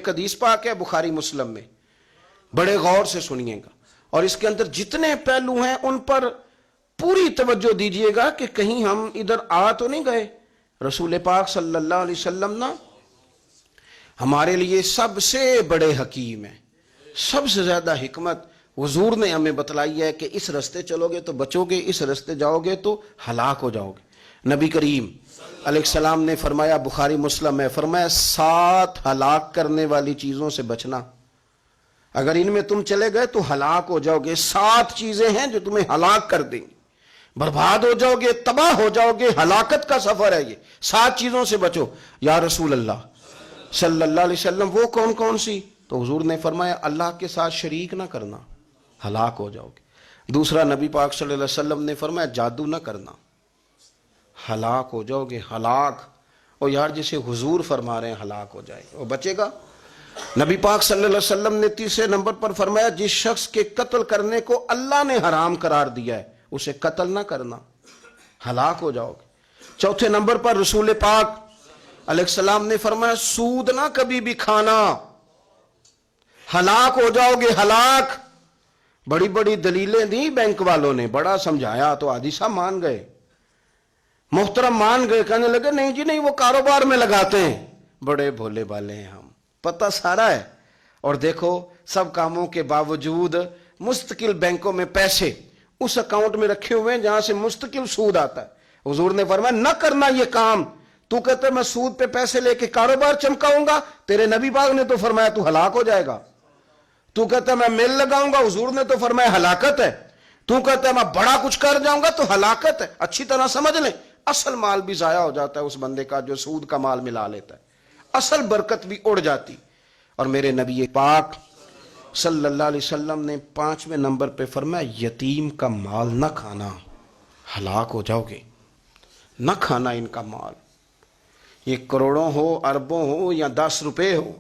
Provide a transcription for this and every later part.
ایک حدیث پاک ہے بخاری مسلم میں، بڑے غور سے سنیے گا، اور اس کے اندر جتنے پہلو ہیں ان پر پوری توجہ دیجئے گا کہ کہیں ہم ادھر آ تو نہیں گئے۔ رسول پاک صلی اللہ علیہ وسلم نا ہمارے لیے سب سے بڑے حکیم ہیں، سب سے زیادہ حکمت حضور نے ہمیں بتلائی ہے کہ اس رستے چلو گے تو بچو گے، اس رستے جاؤ گے تو ہلاک ہو جاؤ گے۔ نبی کریم علیہ السلام نے فرمایا، بخاری مسلم ہے، فرمایا 7 ہلاک کرنے والی چیزوں سے بچنا، اگر ان میں تم چلے گئے تو ہلاک ہو جاؤ گے۔ 7 چیزیں ہیں جو تمہیں ہلاک کر دیں گی، برباد ہو جاؤ گے، تباہ ہو جاؤ گے، ہلاکت کا سفر ہے یہ، 7 چیزوں سے بچو۔ یا رسول اللہ صلی اللہ علیہ وسلم وہ کون کون سی؟ تو حضور نے فرمایا اللہ کے ساتھ شریک نہ کرنا، ہلاک ہو جاؤ گے۔ دوسرا نبی پاک صلی اللہ علیہ وسلم نے فرمایا جادو نہ کرنا، ہلاک ہو جاؤ گے، ہلاک۔ اور یار جسے حضور فرما رہے ہیں ہلاک ہو جائے وہ بچے گا؟ نبی پاک صلی اللہ علیہ وسلم نے تیسرے نمبر پر فرمایا جس شخص کے قتل کرنے کو اللہ نے حرام قرار دیا ہے اسے قتل نہ کرنا، ہلاک ہو جاؤ گے۔ چوتھے نمبر پر رسول پاک علیہ السلام نے فرمایا سود نہ کبھی بھی کھانا، ہلاک ہو جاؤ گے، ہلاک۔ بڑی بڑی دلیلیں دی بینک والوں نے، بڑا سمجھایا تو حاجی صاحب مان گئے، محترم مان گئے، کہنے لگے نہیں جی نہیں وہ کاروبار میں لگاتے ہیں۔ بڑے بھولے بالے ہیں ہم، پتہ سارا ہے، اور دیکھو سب کاموں کے باوجود مستقل بینکوں میں پیسے اس اکاؤنٹ میں رکھے ہوئے ہیں جہاں سے مستقل سود آتا ہے۔ حضور نے فرمایا نہ کرنا یہ کام۔ تو کہتا ہے میں سود پہ پیسے لے کے کاروبار چمکاؤں گا، تیرے نبی پاک نے تو فرمایا تو ہلاک ہو جائے گا۔ تو کہتا ہے میں میل لگاؤں گا، حضور نے تو فرمایا ہلاکت ہے۔ تو کہتا ہے میں بڑا کچھ کر جاؤں گا تو ہلاکت ہے۔ اچھی طرح سمجھ لیں، اصل مال بھی ضائع ہو جاتا ہے اس بندے کا جو سود کا مال ملا لیتا ہے، اصل برکت بھی اڑ جاتی۔ اور میرے نبی پاک صلی اللہ علیہ وسلم نے 5ویں نمبر پہ فرمایا یتیم کا مال نہ کھانا، ہلاک ہو جاؤ گے، نہ کھانا ان کا مال، یہ کروڑوں ہو، اربوں ہو یا 10 روپے ہو،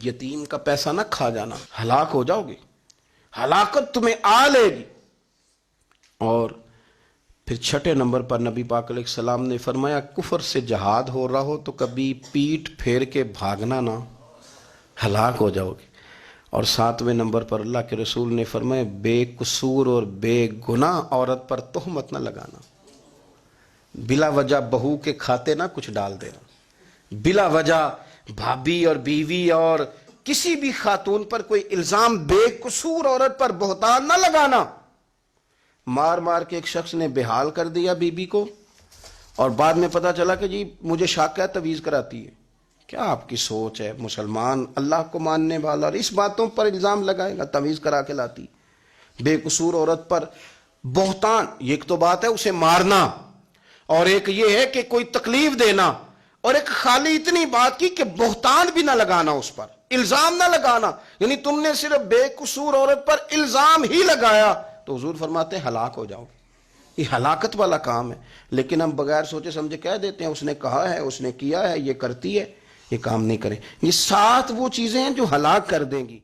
یتیم کا پیسہ نہ کھا جانا، ہلاک ہو جاؤ گے، ہلاکت تمہیں آ لے گی۔ اور پھر 6 نمبر پر نبی پاک علیہ السلام نے فرمایا کفر سے جہاد ہو رہا ہو تو کبھی پیٹ پھیر کے بھاگنا نہ، ہلاک ہو جاؤ گے۔ اور 7ویں نمبر پر اللہ کے رسول نے فرمایا بے قصور اور بے گناہ عورت پر تہمت نہ لگانا، بلا وجہ بہو کے کھاتے نہ کچھ ڈال دینا، بلا وجہ بھابھی اور بیوی اور کسی بھی خاتون پر کوئی الزام بے قصور عورت پر بہتان نہ لگانا۔ مار مار کے ایک شخص نے بحال کر دیا بیوی کو، اور بعد میں پتا چلا کہ جی مجھے شک ہے تویز کراتی ہے۔ کیا آپ کی سوچ ہے؟ مسلمان اللہ کو ماننے والا، اور اس باتوں پر الزام لگائے گا تویز کرا کے لاتی؟ بے قصور عورت پر بہتان، ایک تو بات ہے اسے مارنا، اور ایک یہ ہے کہ کوئی تکلیف دینا، اور ایک خالی اتنی بات کی کہ بہتان بھی نہ لگانا، اس پر الزام نہ لگانا، یعنی تم نے صرف بے قصور عورت پر الزام ہی لگایا تو حضور فرماتے ہیں ہلاک ہو جاؤ۔ یہ ہلاکت والا کام ہے، لیکن ہم بغیر سوچے سمجھے کہہ دیتے ہیں اس نے کہا ہے، اس نے کیا ہے، یہ کرتی ہے، یہ کام نہیں کریں۔ یہ 7 وہ چیزیں ہیں جو ہلاک کر دیں گی۔